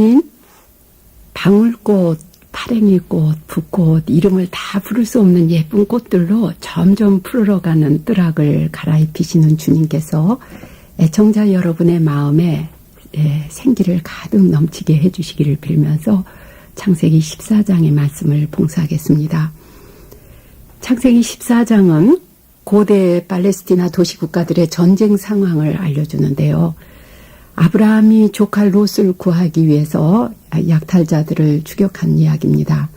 하나님, 방울꽃, 파랭이꽃, 붓꽃, 이름을 다 부를 수 없는 예쁜 꽃들로 점점 푸르러가는 뜰악을 갈아입히시는 주님께서 애청자 여러분의 마음에 생기를 가득 넘치게 해주시기를 빌면서 창세기 14장의 말씀을 봉사하겠습니다. 창세기 14장은 고대 팔레스티나 도시국가들의 전쟁 상황을 알려주는데요. 아브라함이 조카 롯을 구하기 위해서 약탈자들을 추격한 이야기입니다.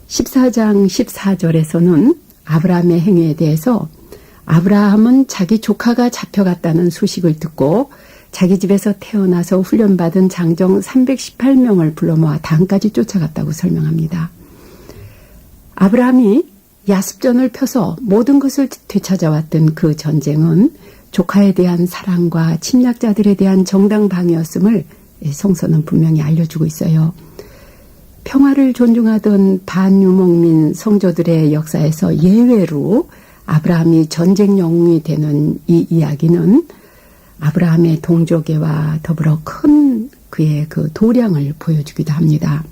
14장 14절에서는 아브라함의 행위에 대해서 아브라함은 자기 조카가 잡혀갔다는 소식을 듣고 자기 집에서 태어나서 훈련받은 장정 318명을 불러 모아 단까지 쫓아갔다고 설명합니다. 아브라함이 야습전을 펴서 모든 것을 되찾아왔던 그 전쟁은 조카에 대한 사랑과 침략자들에 대한 정당방위였음을 성서는 분명히 알려주고 있어요. 평화를 존중하던 반유목민 성조들의 역사에서 예외로 아브라함이 전쟁 영웅이 되는 이 이야기는 아브라함의 동족애와 더불어 큰 그의 그 도량을 보여주기도 합니다.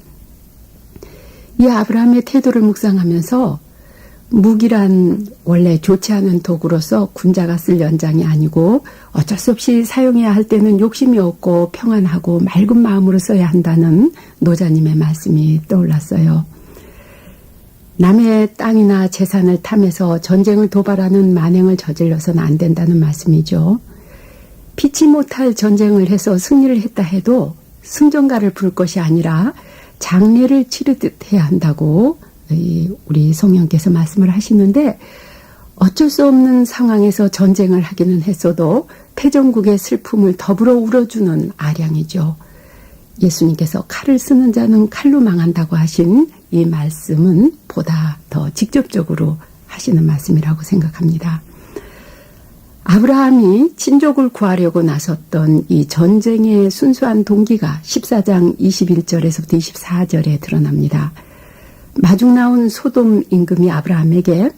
이 아브라함의 태도를 묵상하면서 무기란 원래 좋지 않은 도구로서 군자가 쓸 연장이 아니고 어쩔 수 없이 사용해야 할 때는 욕심이 없고 평안하고 맑은 마음으로 써야 한다는 노자님의 말씀이 떠올랐어요. 남의 땅이나 재산을 탐해서 전쟁을 도발하는 만행을 저질러서는 안 된다는 말씀이죠. 피치 못할 전쟁을 해서 승리를 했다 해도 승전가를 부를 것이 아니라 장례를 치르듯 해야 한다고 우리 성령께서 말씀을 하시는데, 어쩔 수 없는 상황에서 전쟁을 하기는 했어도 패전국의 슬픔을 더불어 울어주는 아량이죠. 예수님께서 칼을 쓰는 자는 칼로 망한다고 하신 이 말씀은 보다 더 직접적으로 하시는 말씀이라고 생각합니다. 아브라함이 친족을 구하려고 나섰던 이 전쟁의 순수한 동기가 14장 21절에서부터 24절에 드러납니다. 마중 나온 소돔 임금이 아브라함에게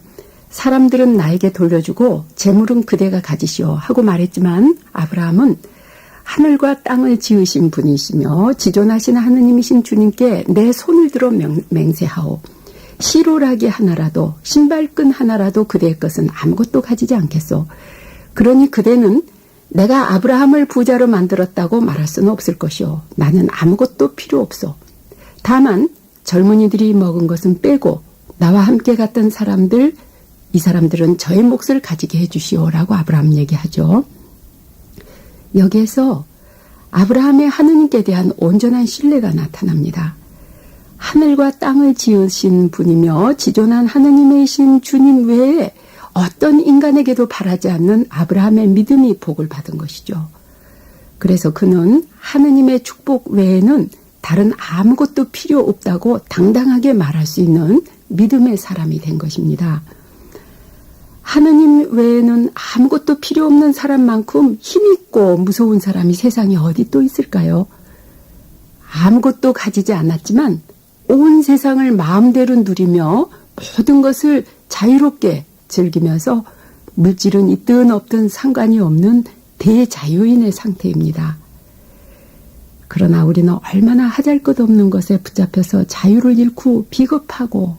사람들은 나에게 돌려주고 재물은 그대가 가지시오 하고 말했지만, 아브라함은 하늘과 땅을 지으신 분이시며 지존하신 하느님이신 주님께 내 손을 들어 맹세하오. 시로라기 하나라도 신발끈 하나라도 그대의 것은 아무것도 가지지 않겠소. 그러니 그대는 내가 아브라함을 부자로 만들었다고 말할 수는 없을 것이오. 나는 아무것도 필요 없소. 다만 젊은이들이 먹은 것은 빼고 나와 함께 갔던 사람들, 이 사람들은 저의 몫을 가지게 해주시오라고 아브라함 얘기하죠. 여기에서 아브라함의 하느님께 대한 온전한 신뢰가 나타납니다. 하늘과 땅을 지으신 분이며 지존한 하느님이신 주님 외에 어떤 인간에게도 바라지 않는 아브라함의 믿음이 복을 받은 것이죠. 그래서 그는 하느님의 축복 외에는 다른 아무것도 필요 없다고 당당하게 말할 수 있는 믿음의 사람이 된 것입니다. 하느님 외에는 아무것도 필요 없는 사람만큼 힘있고 무서운 사람이 세상에 어디 또 있을까요? 아무것도 가지지 않았지만 온 세상을 마음대로 누리며 모든 것을 자유롭게 즐기면서 물질은 있든 없든 상관이 없는 대자유인의 상태입니다. 그러나 우리는 얼마나 하잘것없는 것에 붙잡혀서 자유를 잃고 비겁하고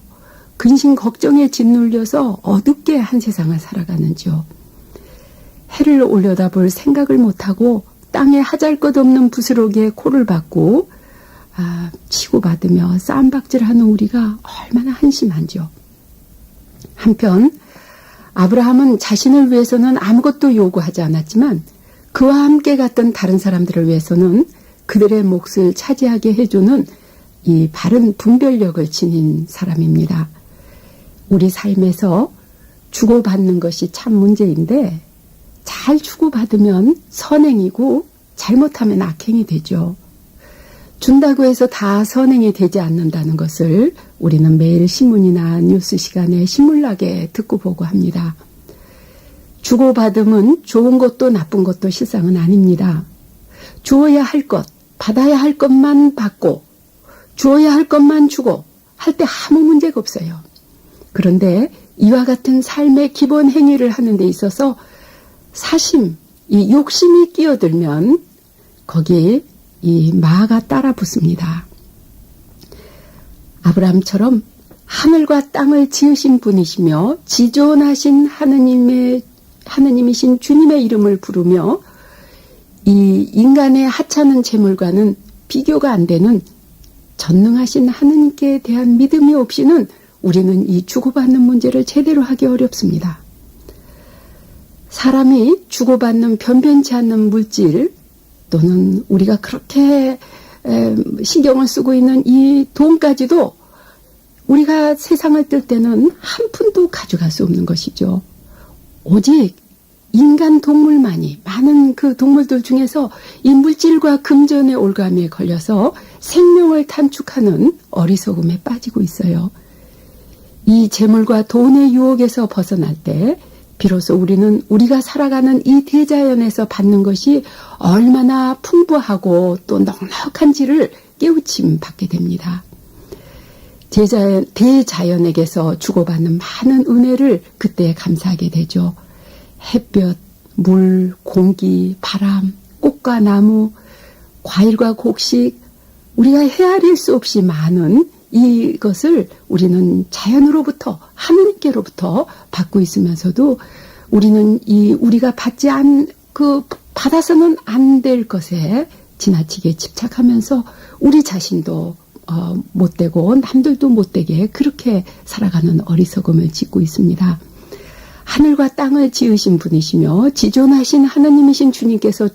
근심 걱정에 짓눌려서 어둡게 한 세상을 살아가는지요. 해를 올려다볼 생각을 못하고 땅에 하잘것없는 부스러기에 코를 박고 치고받으며 쌈박질하는 우리가 얼마나 한심한지요. 한편 아브라함은 자신을 위해서는 아무것도 요구하지 않았지만 그와 함께 갔던 다른 사람들을 위해서는 그들의 몫을 차지하게 해주는 이 바른 분별력을 지닌 사람입니다. 우리 삶에서 주고받는 것이 참 문제인데, 잘 주고받으면 선행이고 잘못하면 악행이 되죠. 준다고 해서 다 선행이 되지 않는다는 것을 우리는 매일 신문이나 뉴스 시간에 신물나게 듣고 보고 합니다. 주고받음은 좋은 것도 나쁜 것도 실상은 아닙니다. 주어야 할 것, 받아야 할 것만 받고 주어야 할 것만 주고 할 때 아무 문제가 없어요. 그런데 이와 같은 삶의 기본 행위를 하는 데 있어서 사심, 이 욕심이 끼어들면 거기에 이 마가 따라 붙습니다. 아브라함처럼 하늘과 땅을 지으신 분이시며 지존하신 하느님이신 주님의 이름을 부르며 이 인간의 하찮은 재물과는 비교가 안 되는 전능하신 하느님께 대한 믿음이 없이는 우리는 이 주고받는 문제를 제대로 하기 어렵습니다. 사람이 주고받는 변변치 않는 물질 또는 우리가 그렇게 신경을 쓰고 있는 이 돈까지도 우리가 세상을 뜰 때는 한 푼도 가져갈 수 없는 것이죠. 오직 인간 동물만이 많은 그 동물들 중에서 이 물질과 금전의 올감에 걸려서 생명을 단축하는 어리석음에 빠지고 있어요. 이 재물과 돈의 유혹에서 벗어날 때 비로소 우리는 우리가 살아가는 이 대자연에서 받는 것이 얼마나 풍부하고 또 넉넉한지를 깨우침 받게 됩니다. 대자연에게서 주고받는 많은 은혜를 그때 감사하게 되죠. 햇볕, 물, 공기, 바람, 꽃과 나무, 과일과 곡식, 우리가 헤아릴 수 없이 많은 이것을 우리는 자연으로부터 하느님께로부터 받고 있으면서도 우리는 우리가 받아서는 안 될 것에 지나치게 집착하면서 우리 자신도 못되고 남들도 못되게 그렇게 살아가는 어리석음을 짓고 있습니다. 하늘과 땅을 지으신 분이시며 지존하신 하나님이신 주님께서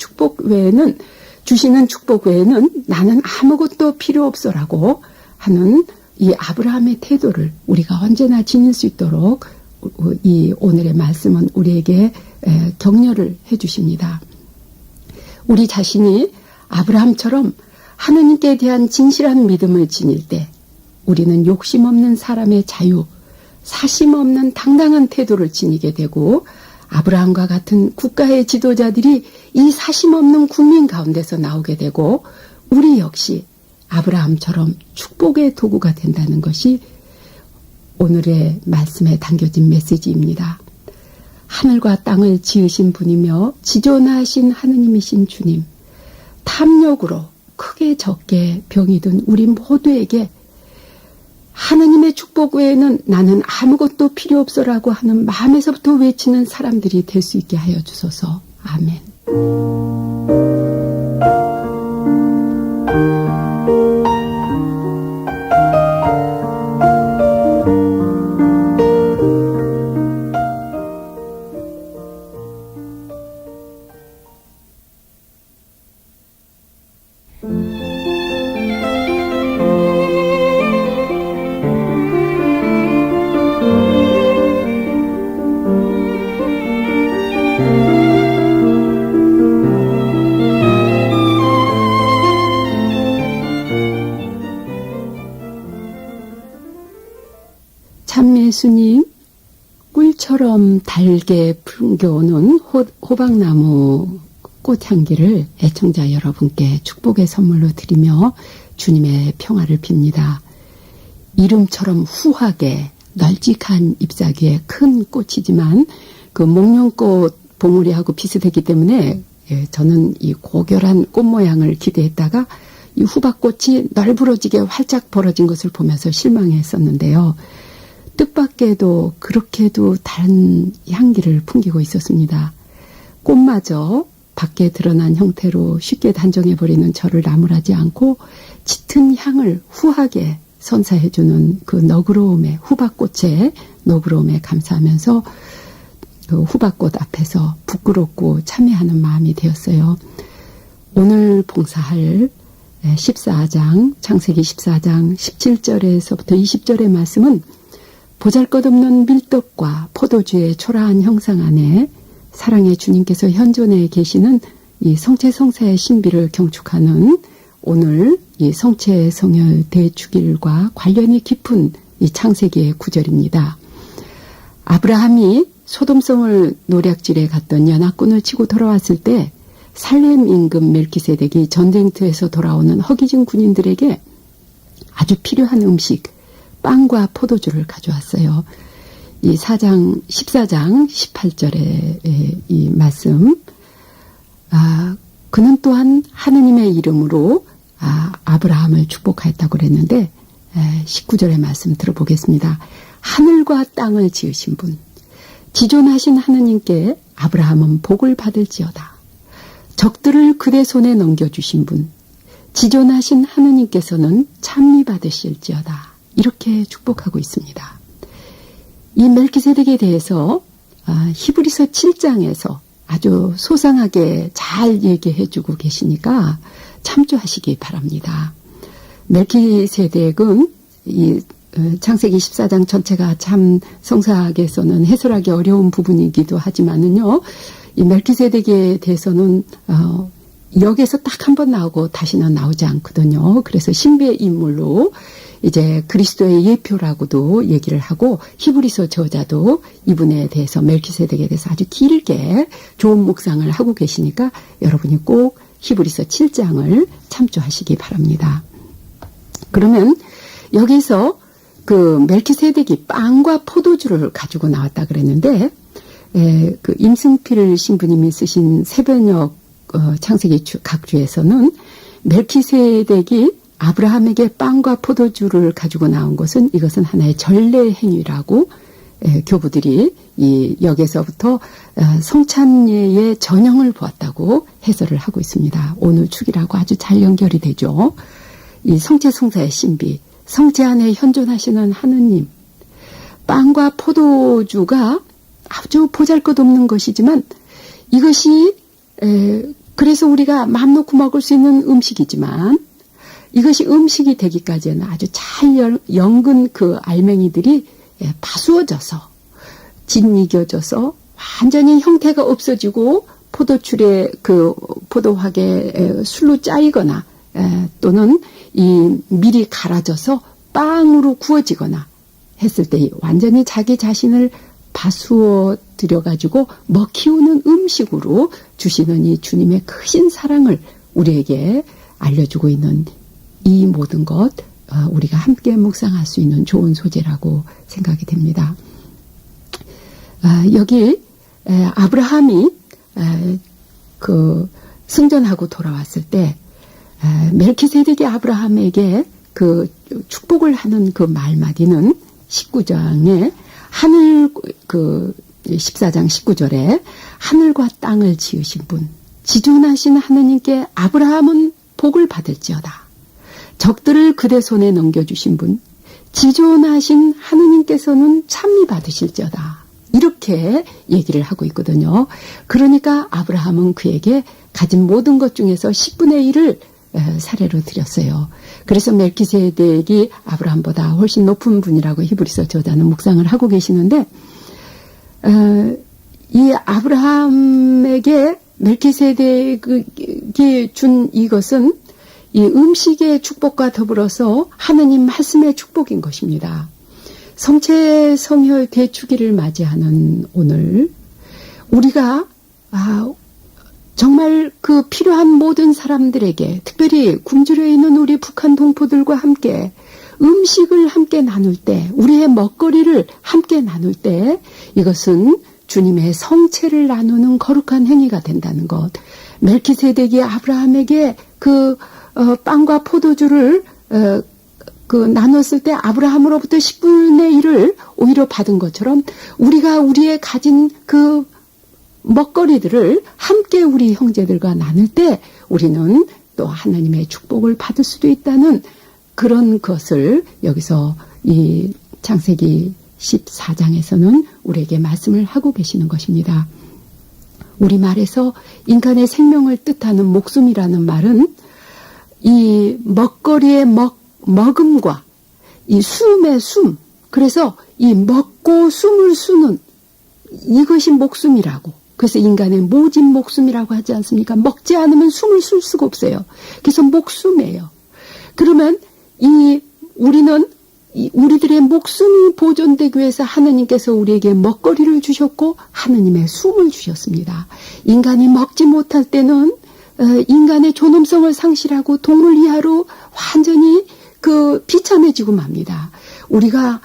주시는 축복 외에는 나는 아무것도 필요 없어라고 하는 이 아브라함의 태도를 우리가 언제나 지닐 수 있도록 이 오늘의 말씀은 우리에게 격려를 해주십니다. 우리 자신이 아브라함처럼 하느님께 대한 진실한 믿음을 지닐 때 우리는 욕심 없는 사람의 자유, 사심 없는 당당한 태도를 지니게 되고 아브라함과 같은 국가의 지도자들이 이 사심 없는 국민 가운데서 나오게 되고 우리 역시 아브라함처럼 축복의 도구가 된다는 것이 오늘의 말씀에 담겨진 메시지입니다. 하늘과 땅을 지으신 분이며 지존하신 하느님이신 주님, 탐욕으로 크게 적게 병이 든 우리 모두에게 하느님의 축복 외에는 나는 아무것도 필요 없어라고 하는 마음에서부터 외치는 사람들이 될 수 있게 하여 주소서. 아멘. 예수님, 꿀처럼 달게 풍겨오는 호박나무 꽃향기를 애청자 여러분께 축복의 선물로 드리며 주님의 평화를 빕니다. 이름처럼 후하게 널찍한 잎사귀에 큰 꽃이지만 그 목련꽃 봉우리하고 비슷했기 때문에 저는 이 고결한 꽃 모양을 기대했다가 이 후박꽃이 널브러지게 활짝 벌어진 것을 보면서 실망했었는데요. 뜻밖에도 그렇게도 다른 향기를 풍기고 있었습니다. 꽃마저 밖에 드러난 형태로 쉽게 단정해버리는 저를 나무라지 않고 짙은 향을 후하게 선사해주는 그 너그러움에, 후박꽃의 너그러움에 감사하면서 그 후박꽃 앞에서 부끄럽고 참회하는 마음이 되었어요. 오늘 봉사할 14장, 창세기 14장 17절에서부터 20절의 말씀은 보잘것없는 밀떡과 포도주의 초라한 형상 안에 사랑의 주님께서 현존해 계시는 이 성체성사의 신비를 경축하는 오늘 이 성체성혈 대축일과 관련이 깊은 이 창세기의 구절입니다. 아브라함이 소돔성을 노략질에 갔던 연합군을 치고 돌아왔을 때 살렘 임금 멜키세덱이 전쟁터에서 돌아오는 허기진 군인들에게 아주 필요한 음식, 빵과 포도주를 가져왔어요. 이 14장 18절의 이 말씀, 그는 또한 하느님의 이름으로 아브라함을 축복하였다고 그랬는데 19절의 말씀 들어보겠습니다. 하늘과 땅을 지으신 분, 지존하신 하느님께 아브라함은 복을 받을지어다. 적들을 그대 손에 넘겨주신 분, 지존하신 하느님께서는 찬미 받으실지어다. 이렇게 축복하고 있습니다. 이 멜기세덱에 대해서 히브리서 7장에서 아주 소상하게 잘 얘기해주고 계시니까 참조하시기 바랍니다. 멜기세덱은 이 창세기 14장 전체가 참 성사학에서는 해설하기 어려운 부분이기도 하지만은요, 이 멜기세덱에 대해서는 역에서 딱 한 번 나오고 다시는 나오지 않거든요. 그래서 신비의 인물로 이제 그리스도의 예표라고도 얘기를 하고, 히브리서 저자도 이분에 대해서 멜기세덱에 대해서 아주 길게 좋은 묵상을 하고 계시니까 여러분이 꼭 히브리서 7장을 참조하시기 바랍니다. 그러면 여기서 그 멜기세덱이 빵과 포도주를 가지고 나왔다 그랬는데, 그 임승필 신부님이 쓰신 새벽녘 창세기 각주에서는 멜기세덱이 아브라함에게 빵과 포도주를 가지고 나온 것은 이것은 하나의 전례 행위라고 교부들이 이 역에서부터 성찬예의 전형을 보았다고 해설을 하고 있습니다. 오늘 축이라고 아주 잘 연결이 되죠. 이 성체성사의 신비, 성체 안에 현존하시는 하느님, 빵과 포도주가 아주 보잘것없는 것이지만 이것이 그래서 우리가 마음 놓고 먹을 수 있는 음식이지만 이것이 음식이 되기까지는 아주 잘 연근 그 알맹이들이 파수어져서 짓이겨져서 완전히 형태가 없어지고 포도출에 그 포도확에 술로 짜이거나 또는 이 밀이 갈아져서 빵으로 구워지거나 했을 때 완전히 자기 자신을 파수어 들여가지고 먹히우는 음식으로 주시는 이 주님의 크신 사랑을 우리에게 알려주고 있는 이 모든 것 우리가 함께 묵상할 수 있는 좋은 소재라고 생각이 됩니다. 여기 아브라함이 그 승전하고 돌아왔을 때 멜기세덱이 아브라함에게 그 축복을 하는 그 말마디는 19장에 하늘 그 14장 19절에 하늘과 땅을 지으신 분, 지존하신 하느님께 아브라함은 복을 받을지어다. 적들을 그대 손에 넘겨주신 분, 지존하신 하느님께서는 찬미 받으실지어다. 이렇게 얘기를 하고 있거든요. 그러니까 아브라함은 그에게 가진 모든 것 중에서 10분의 1을 사례로 드렸어요. 그래서 멜기세덱이 아브라함보다 훨씬 높은 분이라고 히브리서 저자는 묵상을 하고 계시는데, 이 아브라함에게 멜기세덱이 준 이것은 이 음식의 축복과 더불어서 하느님 말씀의 축복인 것입니다. 성체 성혈 대축일을 맞이하는 오늘 우리가 정말 그 필요한 모든 사람들에게, 특별히 굶주려 있는 우리 북한 동포들과 함께 음식을 함께 나눌 때, 우리의 먹거리를 함께 나눌 때 이것은 주님의 성체를 나누는 거룩한 행위가 된다는 것. 멜기세덱이 아브라함에게 그 빵과 포도주를 그 나눴을 때 아브라함으로부터 10분의 1을 오히려 받은 것처럼 우리가 우리의 가진 그 먹거리들을 함께 우리 형제들과 나눌 때 우리는 또 하나님의 축복을 받을 수도 있다는 그런 것을 여기서 이 창세기 14장에서는 우리에게 말씀을 하고 계시는 것입니다. 우리말에서 인간의 생명을 뜻하는 목숨이라는 말은 이 먹거리의 먹음과 이 숨의 숨, 그래서 이 먹고 숨을 쉬는 이것이 목숨이라고. 그래서 인간의 모진 목숨이라고 하지 않습니까? 먹지 않으면 숨을 쉴 수가 없어요. 그래서 목숨이에요. 그러면 우리는 우리들의 목숨이 보존되기 위해서 하느님께서 우리에게 먹거리를 주셨고 하느님의 숨을 주셨습니다. 인간이 먹지 못할 때는 인간의 존엄성을 상실하고 동물 이하로 완전히 그 비참해지고 맙니다. 우리가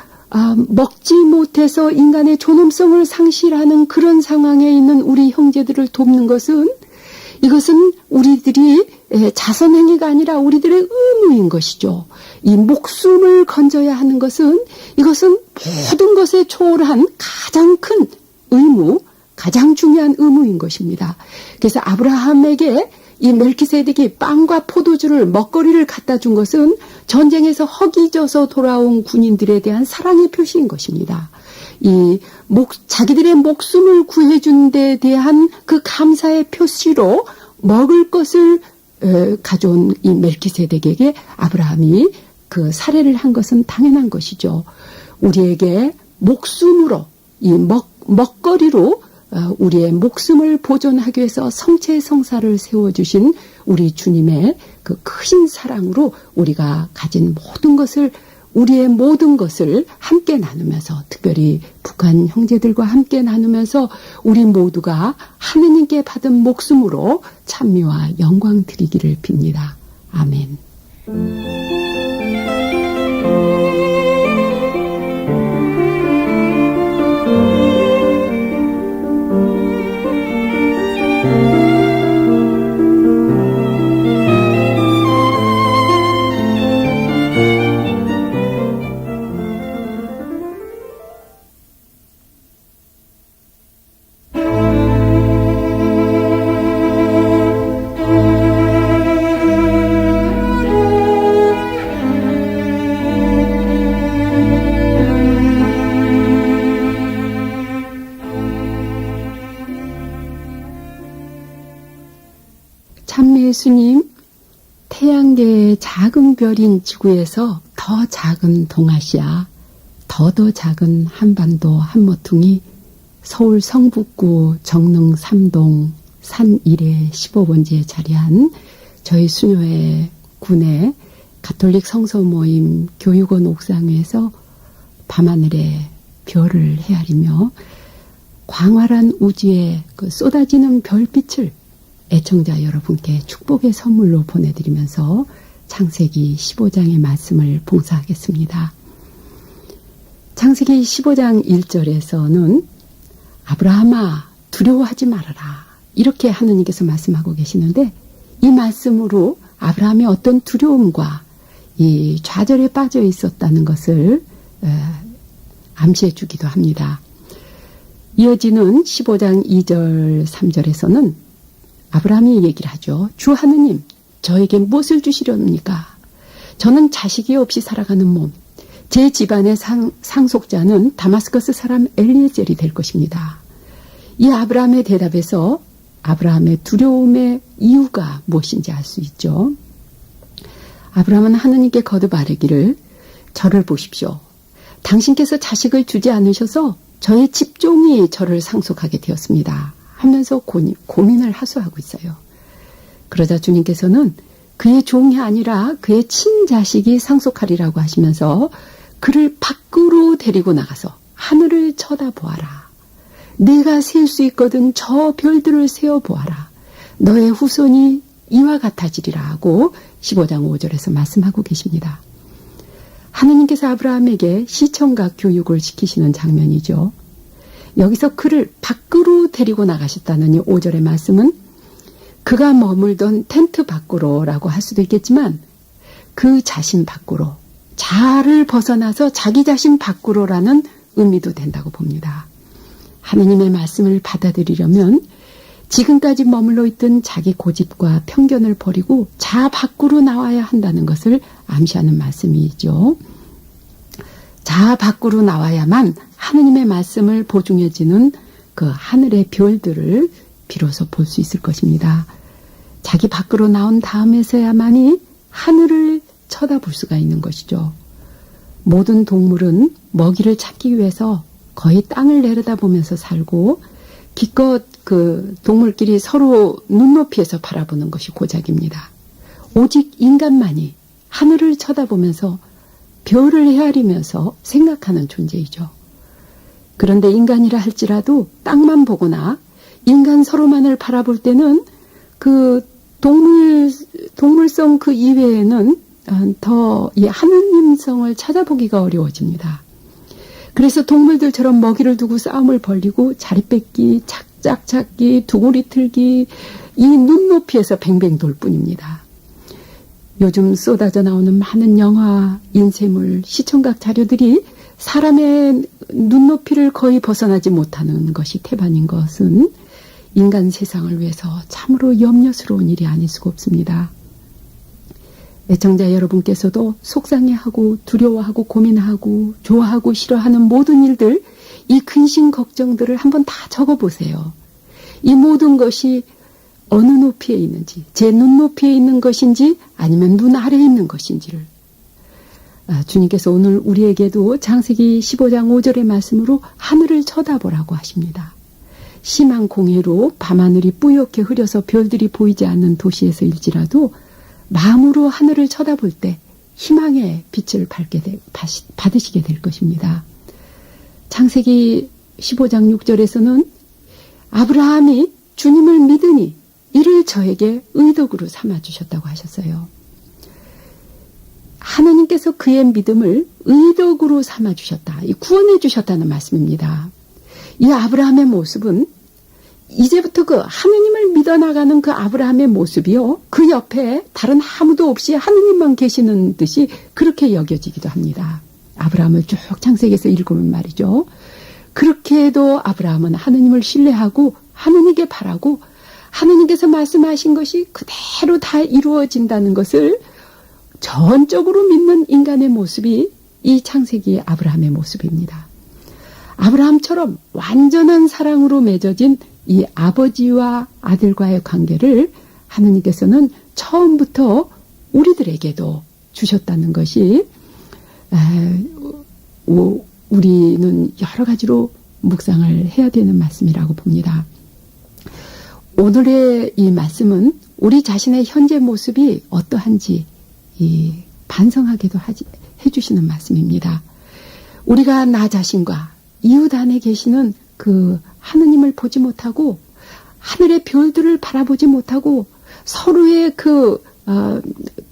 먹지 못해서 인간의 존엄성을 상실하는 그런 상황에 있는 우리 형제들을 돕는 것은 이것은 우리들이 자선행위가 아니라 우리들의 의무인 것이죠. 이 목숨을 건져야 하는 것은 이것은 모든 것에 초월한 가장 큰 의무, 가장 중요한 의무인 것입니다. 그래서 아브라함에게 이 멜키세덱이 빵과 포도주를 먹거리를 갖다 준 것은 전쟁에서 허기져서 돌아온 군인들에 대한 사랑의 표시인 것입니다. 자기들의 목숨을 구해준 데 대한 그 감사의 표시로 먹을 것을 가져온 이 멜키세덱에게 아브라함이 그 살해를 한 것은 당연한 것이죠. 우리에게 목숨으로, 이 먹거리로 우리의 목숨을 보존하기 위해서 성체 성사를 세워주신 우리 주님의 그 큰 사랑으로 우리가 가진 모든 것을, 우리의 모든 것을 함께 나누면서, 특별히 북한 형제들과 함께 나누면서 우리 모두가 하느님께 받은 목숨으로 찬미와 영광 드리기를 빕니다. 아멘. 예수님, 태양계의 작은 별인 지구에서 더 작은 동아시아, 더 작은 한반도 한모퉁이, 서울 성북구 정릉 3동 산 1에 15번지에 자리한 저희 수녀회 군의 가톨릭 성서 모임 교육원 옥상에서 밤하늘에 별을 헤아리며 광활한 우주에 그 쏟아지는 별빛을 애청자 여러분께 축복의 선물로 보내드리면서 창세기 15장의 말씀을 봉사하겠습니다. 창세기 15장 1절에서는 아브라함아 두려워하지 말아라, 이렇게 하느님께서 말씀하고 계시는데, 이 말씀으로 아브라함의 어떤 두려움과 이 좌절에 빠져 있었다는 것을 암시해 주기도 합니다. 이어지는 15장 2절 3절에서는 아브라함이 얘기를 하죠. 주 하느님, 저에게 무엇을 주시렵니까? 저는 자식이 없이 살아가는 몸, 제 집안의 상속자는 다마스커스 사람 엘리에젤이 될 것입니다. 이 아브라함의 대답에서 아브라함의 두려움의 이유가 무엇인지 알 수 있죠. 아브라함은 하느님께 거듭 아뢰기를, 저를 보십시오. 당신께서 자식을 주지 않으셔서 저의 집종이 저를 상속하게 되었습니다 하면서 고민을 하소하고 있어요. 그러자 주님께서는 그의 종이 아니라 그의 친자식이 상속하리라고 하시면서 그를 밖으로 데리고 나가서 하늘을 쳐다보아라. 내가 셀 수 있거든 저 별들을 세어보아라. 너의 후손이 이와 같아지리라 하고 15장 5절에서 말씀하고 계십니다. 하느님께서 아브라함에게 시청각 교육을 시키시는 장면이죠. 여기서 그를 밖으로 데리고 나가셨다는 이 5절의 말씀은 그가 머물던 텐트 밖으로라고 할 수도 있겠지만 그 자신 밖으로, 자아를 벗어나서 자기 자신 밖으로라는 의미도 된다고 봅니다. 하느님의 말씀을 받아들이려면 지금까지 머물러 있던 자기 고집과 편견을 버리고 자아 밖으로 나와야 한다는 것을 암시하는 말씀이죠. 자아 밖으로 나와야만 하느님의 말씀을 보증해지는 그 하늘의 별들을 비로소 볼 수 있을 것입니다. 자기 밖으로 나온 다음에서야만이 하늘을 쳐다볼 수가 있는 것이죠. 모든 동물은 먹이를 찾기 위해서 거의 땅을 내려다보면서 살고 기껏 그 동물끼리 서로 눈높이에서 바라보는 것이 고작입니다. 오직 인간만이 하늘을 쳐다보면서 별을 헤아리면서 생각하는 존재이죠. 그런데 인간이라 할지라도 땅만 보거나 인간 서로만을 바라볼 때는 그 동물성 그 이외에는 더 이 하느님성을 찾아보기가 어려워집니다. 그래서 동물들처럼 먹이를 두고 싸움을 벌이고 자리 뺏기, 착착 찾기, 두구리 틀기, 이 눈높이에서 뱅뱅 돌 뿐입니다. 요즘 쏟아져 나오는 많은 영화, 인쇄물, 시청각 자료들이 사람의 눈높이를 거의 벗어나지 못하는 것이 태반인 것은 인간 세상을 위해서 참으로 염려스러운 일이 아닐 수가 없습니다. 애청자 여러분께서도 속상해하고 두려워하고 고민하고 좋아하고 싫어하는 모든 일들, 이 근심 걱정들을 한번 다 적어보세요. 이 모든 것이 어느 높이에 있는지, 제 눈높이에 있는 것인지 아니면 눈 아래에 있는 것인지를 주님께서 오늘 우리에게도 창세기 15장 5절의 말씀으로 하늘을 쳐다보라고 하십니다. 심한 공해로 밤하늘이 뿌옇게 흐려서 별들이 보이지 않는 도시에서일지라도 마음으로 하늘을 쳐다볼 때 희망의 빛을 받으시게 될 것입니다. 창세기 15장 6절에서는 아브라함이 주님을 믿으니 이를 저에게 의덕으로 삼아주셨다고 하셨어요. 하나님께서 그의 믿음을 의덕으로 삼아주셨다. 구원해 주셨다는 말씀입니다. 이 아브라함의 모습은 이제부터 그 하느님을 믿어나가는 그 아브라함의 모습이요, 그 옆에 다른 아무도 없이 하느님만 계시는 듯이 그렇게 여겨지기도 합니다. 아브라함을 쭉 창세기에서 읽으면 말이죠. 그렇게 해도 아브라함은 하느님을 신뢰하고 하느님께 바라고 하느님께서 말씀하신 것이 그대로 다 이루어진다는 것을 전적으로 믿는 인간의 모습이 이 창세기의 아브라함의 모습입니다. 아브라함처럼 완전한 사랑으로 맺어진 이 아버지와 아들과의 관계를 하느님께서는 처음부터 우리들에게도 주셨다는 것이 우리는 여러 가지로 묵상을 해야 되는 말씀이라고 봅니다. 오늘의 이 말씀은 우리 자신의 현재 모습이 어떠한지 반성하게도 해주시는 말씀입니다. 우리가 나 자신과 이웃 안에 계시는 그 하느님을 보지 못하고 하늘의 별들을 바라보지 못하고 서로의 그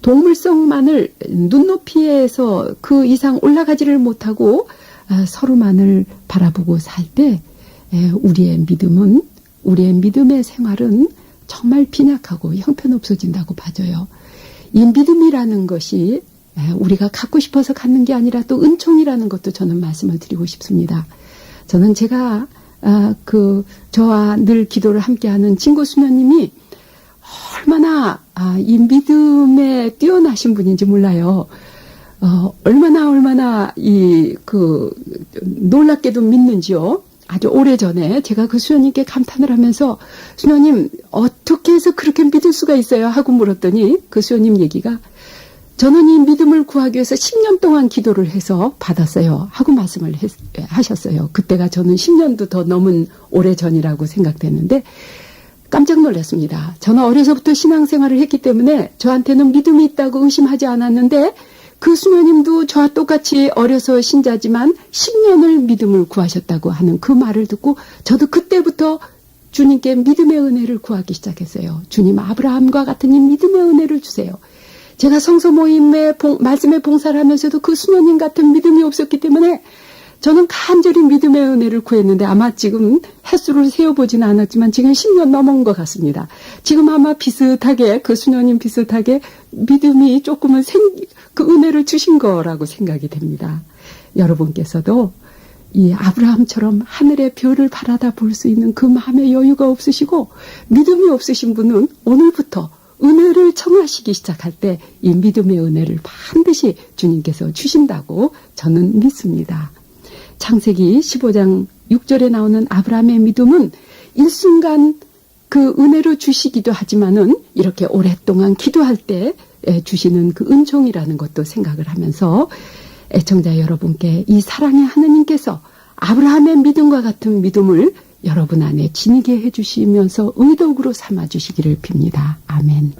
동물성만을 눈높이에서 그 이상 올라가지를 못하고 서로만을 바라보고 살 때 우리의 믿음의 생활은 정말 빈약하고 형편없어진다고 봐져요. 이 믿음이라는 것이 우리가 갖고 싶어서 갖는 게 아니라 또 은총이라는 것도 저는 말씀을 드리고 싶습니다. 저는 제가 저와 늘 기도를 함께하는 진고 수녀님이 얼마나 이 믿음에 뛰어나신 분인지 몰라요. 얼마나 놀랍게도 믿는지요. 아주 오래전에 제가 그 수녀님께 감탄을 하면서 수녀님 어떻게 해서 그렇게 믿을 수가 있어요? 하고 물었더니 그 수녀님 얘기가 저는 이 믿음을 구하기 위해서 10년 동안 기도를 해서 받았어요. 하고 말씀을 하셨어요. 그때가 저는 10년도 더 넘은 오래전이라고 생각됐는데 깜짝 놀랐습니다. 저는 어려서부터 신앙생활을 했기 때문에 저한테는 믿음이 있다고 의심하지 않았는데 그 수녀님도 저와 똑같이 어려서 신자지만 10년을 믿음을 구하셨다고 하는 그 말을 듣고 저도 그때부터 주님께 믿음의 은혜를 구하기 시작했어요. 주님, 아브라함과 같은 이 믿음의 은혜를 주세요. 제가 성서 모임에 말씀에 봉사를 하면서도 그 수녀님 같은 믿음이 없었기 때문에 저는 간절히 믿음의 은혜를 구했는데 아마 지금 횟수를 세어보지는 않았지만 지금 10년 넘은 것 같습니다. 지금 아마 비슷하게 그 수녀님 비슷하게 믿음이 조금은 그 은혜를 주신 거라고 생각이 됩니다. 여러분께서도 이 아브라함처럼 하늘의 별을 바라다 볼 수 있는 그 마음의 여유가 없으시고 믿음이 없으신 분은 오늘부터 은혜를 청하시기 시작할 때 이 믿음의 은혜를 반드시 주님께서 주신다고 저는 믿습니다. 창세기 15장 6절에 나오는 아브라함의 믿음은 일순간 그 은혜로 주시기도 하지만은 이렇게 오랫동안 기도할 때 주시는 그 은총이라는 것도 생각을 하면서 애청자 여러분께 이 사랑의 하느님께서 아브라함의 믿음과 같은 믿음을 여러분 안에 지니게 해주시면서 의덕으로 삼아주시기를 빕니다. 아멘.